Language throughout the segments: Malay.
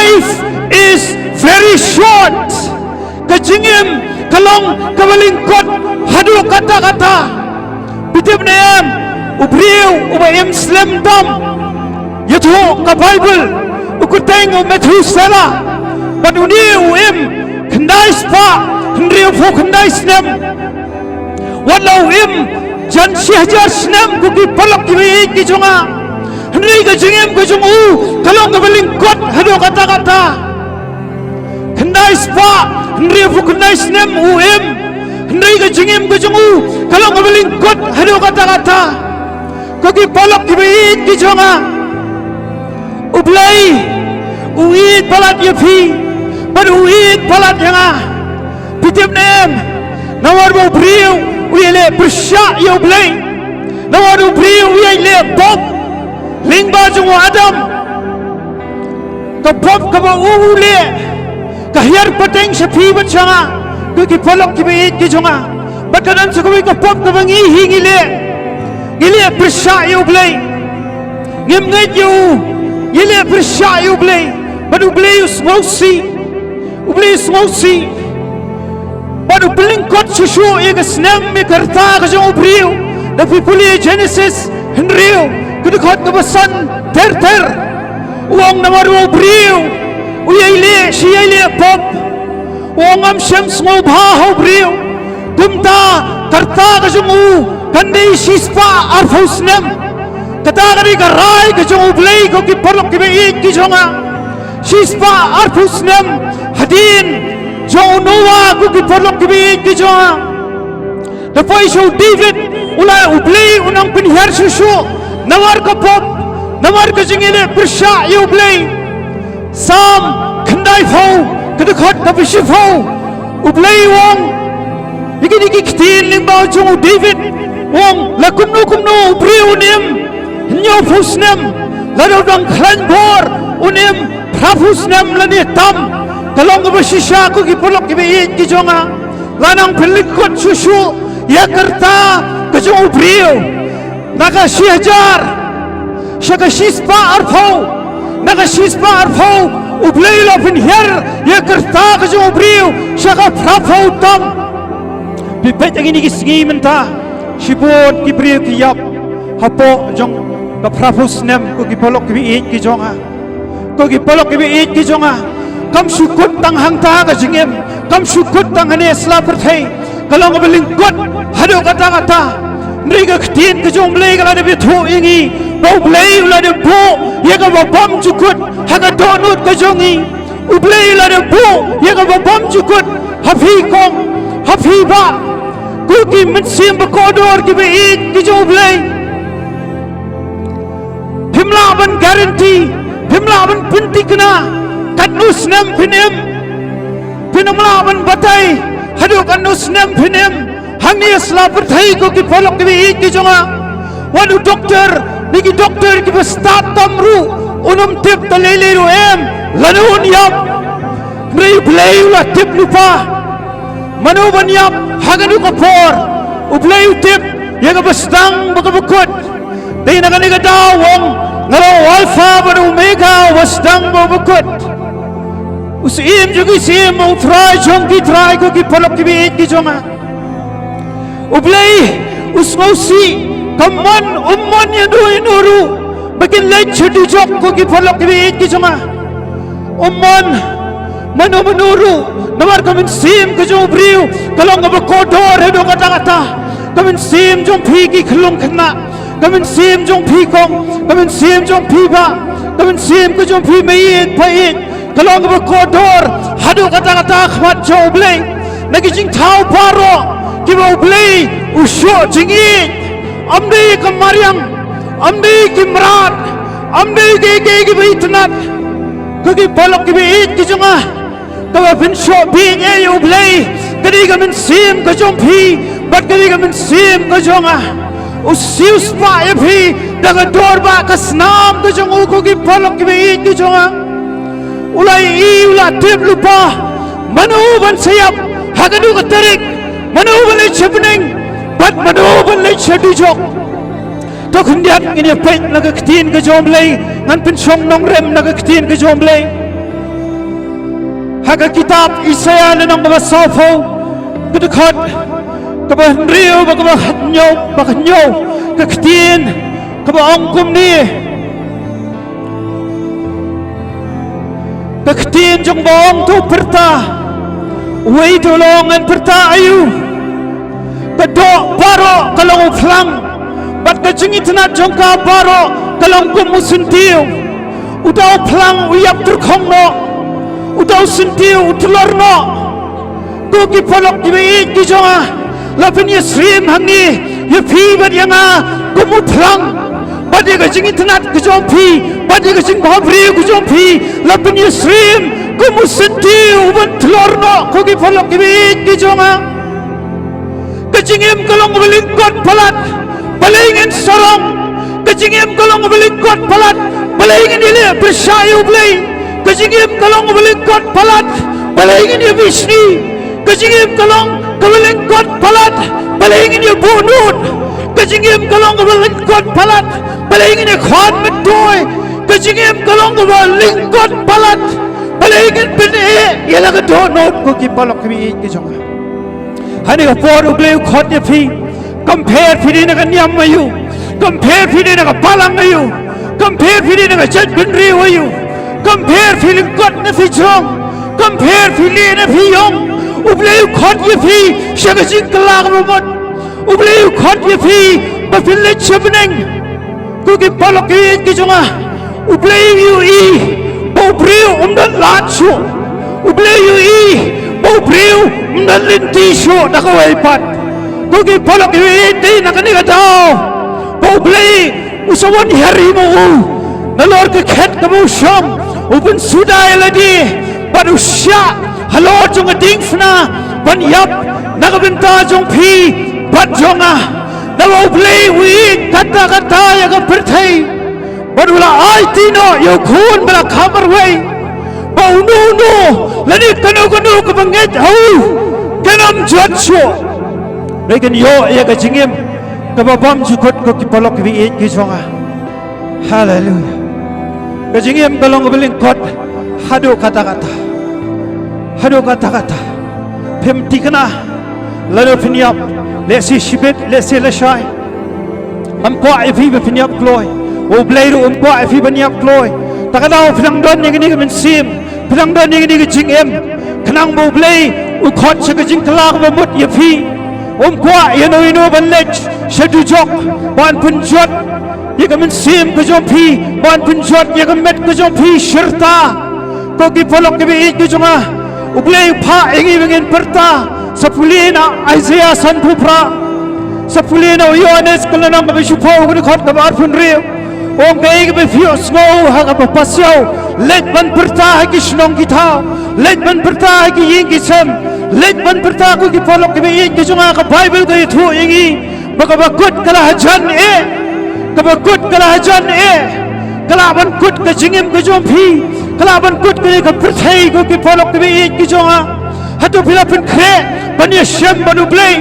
life is very short. Kajingim kalong kabalingkot hadu kata-kata. Bitib nayam ubriu ubayim slim dam. Yathu ka Bible ukuteng Methuselah. Baduniu im kendai spa hendriu fu kendai snem. Walau im jan syahjar snem kuki palak kibi kijonga. Hendri kajingim kajungu kalong kabalingkot hadu kata-kata. Kendai spa hendri fu kendai snem uim. Hendri kajingim kajungu kalong kabalingkot hadu kata-kata. Kuki palak kibi kijonga. Ublay uid palat yafi bad uid palat yanga pitib nem nawar bo briu uile bersya ya ublay nawar bo briu uile bob lingba jungu adam ka bob ka ba ule ka hiar pateng sapi bachanga ki polok ki beit ki jonga bakanan sakoy ka bob ka bangi hingile gile bersya ya ublay ngem ngai yu Yele bersya ublay, badu ublay usmosi, badu belingkot susu ega senam mekarta kajong ubriu, tapi puli Genesis henriu, kedekot kebesan ter uang namaru ubriu, uyele siyele pop, uang am syams ngobha ubriu, kumta karta kajong u, kandai sispa arfus nem. Katagari karai kajong ublay ko ki porok ki beit ki jonga sispa arfus nem hadin jong Noah ko ki porok ki beit ki jonga dapoi show David ulai ublay unang pinhar susu nawar ka pop nawar ka jingile bersya yu ublay sam khandai phau kadakhat kapishif phau ublay wong iki kitin limbaw jong David wong lakumno ublay unim Nyo fusnem lalu dang klan bor unim prafusnem lani tam kalong basisya ko ki polok ki beit ki jonga lanang pelikot susu ya kerta kajong ubriu naga sihajar syaka sispa arfau ublay la pinher ya kerta kajong ubriu syaka prafau tam pipet ang inigisi menta sibot ki briu ki yap hapo jong ka prafus nem ko ki polok ki beit ki jonga kam sukut tang hangta ka jingem kam sukut tang hane sla perthai kalong belingkot hado kata mriga ktin ka jong blai kala de bithu ingi bo blai la de bo ye ka bom sukut haga donut ka jongi ublai la de bo ye ka bom sukut hafi kong hafi ba ku ki mensim ba kodor ki beit ki jong blai Pimla ban guarantee, pimla ban pinti kena, kanus nem pinem, pinamla ban batai, hadu kanus nem pinem, hangi asla perthai ko ki polok ki beit ki jonga, wadu doktor, niki doktor ki bestat tamru, unum tip talele ru lanun yap, mrei blai ula tip lupa, manu ban yap, haganu kapor, ublai tip, yaga bestang bakabukut. Dahil nakanigadaw ang ngalaw alpha at omega wasdang mabukot. Usiim juga isim mau try jong ki try ko ki polok ki beit ki jonga. Ublay usmosi kaman umman yanu inuru bagin lay chudi jok ko ki polok ki beit ki jonga. Umman manu menuru namar kamin sim ko jong briu kalong ngabakodor hedo kata-kata kamin sim jong pigi kelung kena. Kamen sim jong pi kong, kamen sim jong pi ba, kamen sim ko jong pi meit pait, kalong ba kodor, hadu kata-kata khmat jo ublay, nagijing tau paro, kiba ublay, usyo jingit, amde ka Maryam, amde ki Mrat, amde ki baitnat, kagi palok ki bait ki jonga, kaba pinsyo bing e ublay, kadi kamen sim ko jong pi, bat kadi kamen sim ko jonga. Usius pa epi daga dorba kasnam ke jongu ko ki polok ki beit ki jonga ulai ula tip lupa manu ban sayap hagadu ka tarik manu ban le chepning bat manu ban le chedi jok to khundiat ngine pet naga ktin ke jomlei ngan pin song nong rem naga ktin ke jomlei haka kitab Isaya na nang mabasapo kadakot kabahenriyo bakahanyo kaktiin kabaangkum ni kaktiin jong baong tu perta way tulongan perta ayu kadok baro kalong flang bat kajingit na jong ka baro kalong kumusuntiyo udaw flang uyap turkong no udaw suntiyo utulor no kuki polok kibi kijonga lapin yasrim hangi yapi bat yanga kumutlang badi kajingit na kajompi badi kajing bhabri kajompi lapin yasrim kumusuntiyo uban tulor no kuki polok kibi kijonga kajingim kalong belingkot palat balingin sorong kajingim kalong belingkot palat balingin ile bersayu blay kajingim kalong belingkot palat balingin ya bisni kajingim kalong belingkot palat balingin ya bunut kajingim kalong belingkot palat balingin ya khan mendoy kajingim kalong belingkot palat balingin bene yala ka donot ko ki palok ki jonga hani ka por ublay khot ya phi compare phi na ka nyam ayu compare phi na ka palang ayu compare phi na ka chat binri ayu compare feeling God na phi jong compare feeling na phi yong ublay khot ya phi shagajing kalag robot ublay khot ya phi ba philin chabneng ko ki palok ki jonga ublay yu i bo briu umdan lat shu ublay yu i bo briu umdan linti shu na ka wai pat ko ki palok yu ti na ka ni ka tao bo ublay usawon hari mo nalor ka khet ka mo sham uban sudai ladi panusya halor jong ding fna ban yap nagabenta jong phi bat jonga nalo play wi kata kata ya ka perthai badula ai tino yo khun bala khamar wei bau no lani kanu ka banget hau kanam jot sho lekin yo ya ka jingim ka babam jukot ko ki polok wi ki jonga hallelujah kajingim kalong belingkot hadu kata-kata pemti kana lalu pinyap lesi shibet lesi leshai amko ifi pinyap kloy o blairu amko ifi pinyap kloy takadaw pinangdon yang ini men sim pinangdon yang ini jingem kanang bo blai u khot chakajing kalak bamut yafi amko ino banlech shadujok ban punjot yaka men sim kajompi ban punjot yaka met kajompi shirta ko ki polok ke bi kijonga ublay pha engi bengen perta sapulina Isaiah san phupra sapulina Yohanes kalana ma bishupo ko khot ka bar phun ri ong kai ke fio sno ha ka pasyo let ban perta ha ki shnong ki thao let ban perta ha ki yin ki sam let ban perta ko ki polok ke bi kijonga ka bible ko thu engi bakabakut kala hajan e kabakut kala hajan e kala ban kut ka jingim ka jompi kala ban kut ka perthai ko ki polok ke bi ki jonga hatu pilapun kre ban yasham ban ublay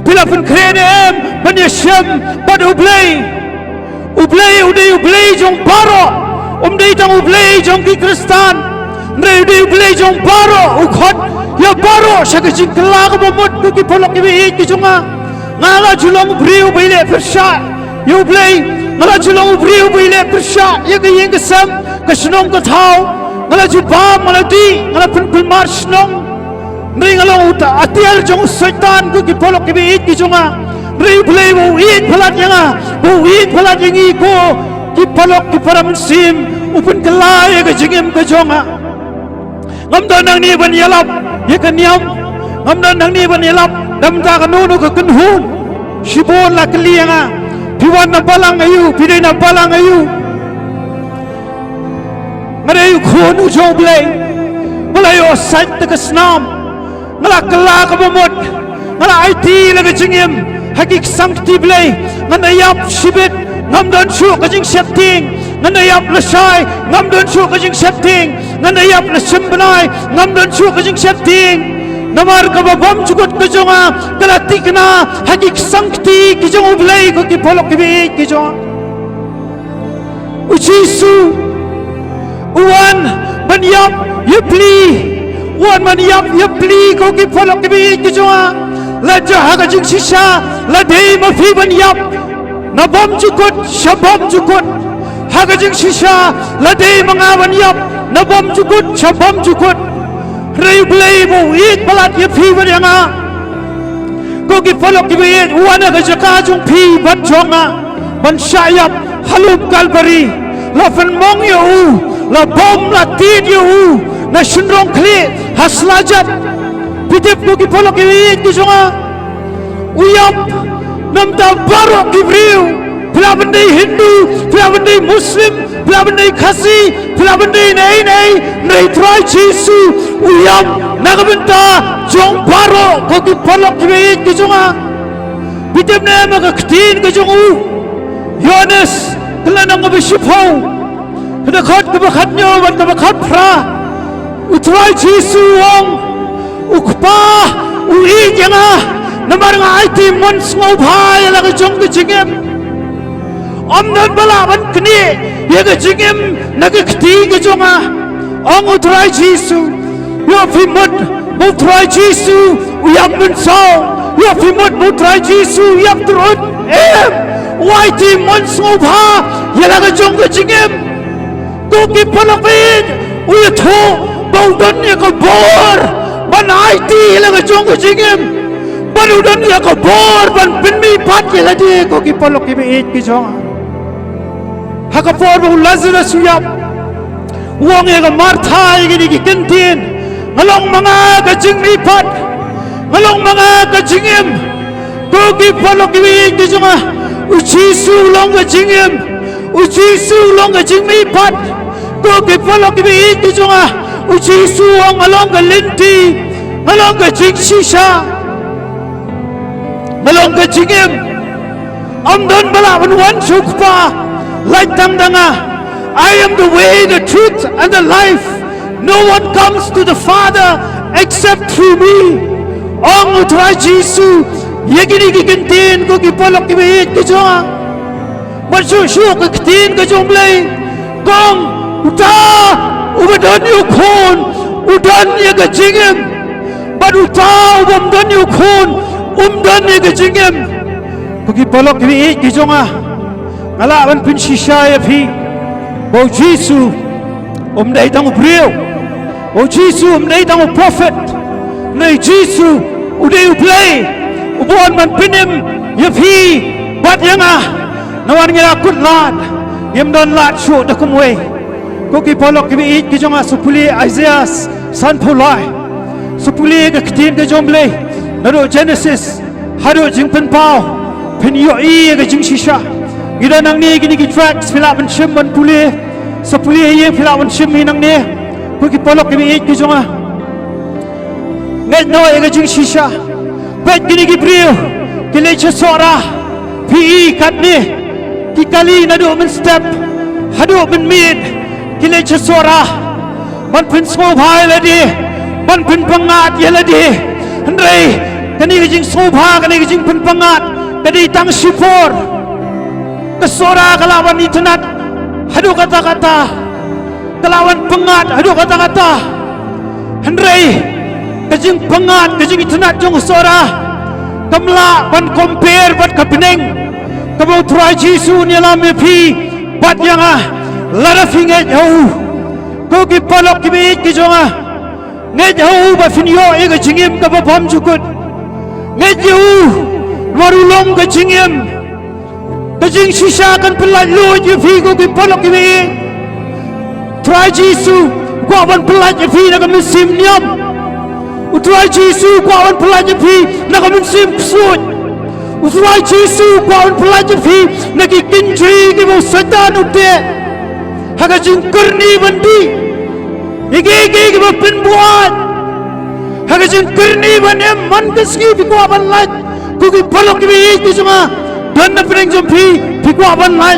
pilapun kre ne em ban yasham ban ublay ublay jong baro umdei tang ublay jong ki kristan ndai ublay jong baro ukhot ya baro shakajing kala ka bomot ko ki polok ke bi ki jonga ngala julong briu bile persha you play ngala chulong briu bile persha yega yeng sam kasnong ka thau ngala chu ba ngala di ngala pun pul mar snong nri ngala uta atial jong saitan ko ki polok ke bi ki jonga nri play wo it phalat yanga wo it phalat yangi ko ki polok ki param sim upun kala yega jingem ka jonga ngamda nang ni ban yalap yega niam ngamda nang ni ban yalap damta ka nu ka kunhun shibon la klianga piwan na balang ayu pidai na balang ayu ngarayu khonu joblay malayo sait ka snam ngala kala ka bomot ngala IT la ka jingim hakik sankti blay nganayap shibet ngamdon shu ka jing setting nganayap la shai ngamdon shu ka jing setting nganayap la simbanai ngamdon shu ka jing setting namar ka babam chugot ka jonga kalati kana hakik sankti ki jong ublay ko ki polok ki bi ki jong uchisu uwan banyap yupli wan man yap pli ko ki pholok ki bi ki jonga la jaha ka jing shisha la dei ma phi ban yap na bom jukut shabom jukut ha ka jing shisha la dei manga ban yap na bom jukut shabom jukut rei blei bo ik balat ye phi ban yanga ko ki pholok ki bi wana ka jaka jung phi ban jonga ban shayap halum kalbari la fan mong yo la bom la tid yo na shunrong kli haslajat pitip ko ki pholok ki jonga uyap namta baro ki vriu pilabande Hindu pilabande Muslim pilabande Khasi pilabande nei try Jesu uyap nagabenta jong baro ko ki pholok ki jonga pitip ne ma ka ktin ki jongu Yohanes kelanang ko bishipau kada khat ka bakhat nyo wan ka bakhat phra utrai Jesu wong ukpa ui janga namar nga IT mon ngau phai la ka jong ka jingem omnan bala ban kni ye ka jingem na ka khti ka jonga ong utrai Jesu yo phimot utrai Jesu uyam nun sao yo phimot utrai Jesu yap trot YT mon ngau pha ye la ka jong ka jingem ko ki palapin uya tho baudan ye ka bor ban IT la ka jong ka jingem barudan ye ka bor ban pinmi pat ye la de ko ki palok ki be ki jong ha ka bor bu Lazarus yap wong ye ka Martha ye ki kentin ngalong mga ka jingmi pat ngalong mga ka jingem ko ki palok ki be ki jong Jesu long ka jingem Jesu long ka jingmi pat ko ki palok ki be ki jong Jesu ong along ka linti along ka jing shisha along ka jingem amdan bala wan shukpa lai tang danga I am the way the truth and the life no one comes to the Father except through me ong utrai Jesu yegini ki kintin ko ki palok ki be ki jong mashu shu ka kintin ka jong lei kong uta ubadan yu khon udan ye ka jingem bad uta ubamdan yu khon umdan ye ka jingem ko ki palok ki be ki jonga ngala ban pin shisha ye phi bo Jesu dai tang ubriu bo Jesu dai tang prophet nei Jesu udai uplay ubon man pinim ye phi bat yanga nawan ngira kut lat yem don lat shu da kumwe ko ki polok ki it ki jonga supuli Isaiah san phulai supuli ka ktin ka jomle naro Genesis haro jingpen pau pin yo I ka jing shisha gira nang ni gini ki tracks philaban shim man puli supuli ye philaban shim hinang ne ko ki polok ki it ki jonga ngai no ka jing shisha bet gini ki brio ki le chasora pi kat ni ki kali nado men step hado men mid ki le chasora man pin so bhai la di man pin pangat ye la di ndrei kani ki jing so bha kani ki jing pin pangat kani tang shipor ka sora kalawan itnat hado kata kata kalawan pangat hado kata kata ndrei kajing pangat kajing itnat jong sora kamla ban compare bat kapineng kabo try Jesu ni la me phi bat yanga lara finge ho ko ki palok ki be ki jonga nge ho ba finyo e ga jingim ka ba bom jukut nge ju warulong ga jingim ka jing shisha kan pelai lo ji phi ko ki palok ki be try Jesu ko ban pelai ji phi na ka misim niam utrai Jesu ko ban pelai ji phi na ka misim psut utrai Jesu ko ban pelai ji phi na ki kinjri ki bo satan utte haga jing kurni bandi ige ki bo pin buat haga jing kurni bane man kiski bi ko ban lai ku ki palok ki ki juma dan na preng jom phi ko ban lai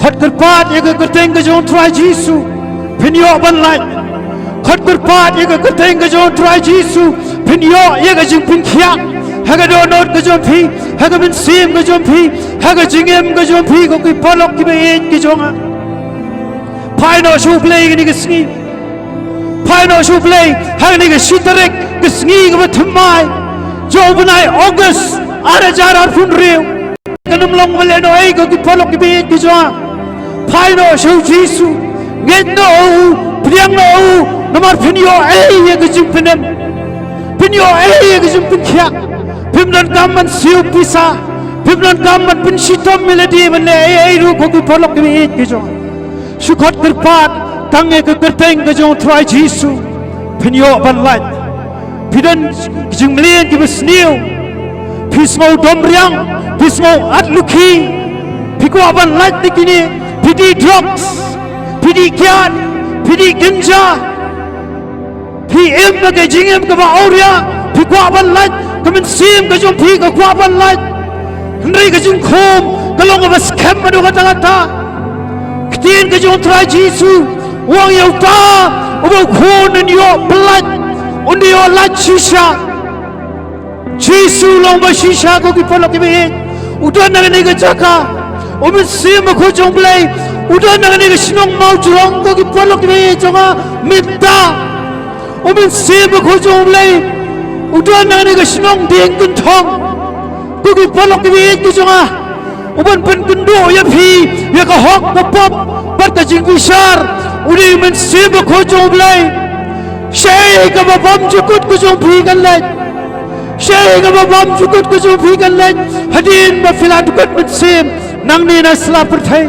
khat kar pat ye ka teng ka jom try Jesu phin yo ban lai khat kar pat ye ka teng ka jom try Jesu phin yo ye ka jing phin khia haga do not ka jom phi haga bin sim ka jom phi haga jingem ka jom phi ko ki palok ki ki jonga pai no shu play ni ki ski Pino should play, having a shitterek, the sneak of a Tamai, Jovenai August, Arajar Funreal, Kanum Long Valeno Ego, the Polok Bizwa, Pino show Jesu, get no, Priano, no more Pinio A, Gazimpenem, Pinio A, Gazimpikia, Pimlan Gaman Seal Pisa, Pimlan Gaman Pinchito Melody, and A, Ruko Polok Bizwa. Shukot Kirpat, Tange Kirtang, the John Try Jesu, Pinyo Banlight, Pidan Jimlian give us new, Pismo Dombriang, Pismo Atluki, Pico Banlight Nikini, Pidi Drops, Pidi Kian, Pidi Ginja, PM Gajingam Gava Aurea, Pico Banlight, come and see him, Gajon Pig, a Quaban Light, Henry Gajin Comb, the long of a scam, Madugata. Ktiin ka jong try Jesu, wang yaw ta, ubaw khon in your blood, undi your light shisha. Jesu long ba shisha ko kipalok ibihin, udan na ganiga jaka, umin sima ko jong blay, udan na ganiga sinong mau jurong ko kipalok ibihin jonga minta, umin sima ko jong blay, udan na ganiga sinong ding kuntong, ko kipalok ibihin ko jonga. Uban pen kendo ya phi ya ka hok ka pop bat ka jing bishar uri men sib ko jong blai shay ka babam jukut ko jong phi kan lai shay ka babam jukut ko jong phi kan lai hadin ba filan dukat men sim nang ni na slap per thai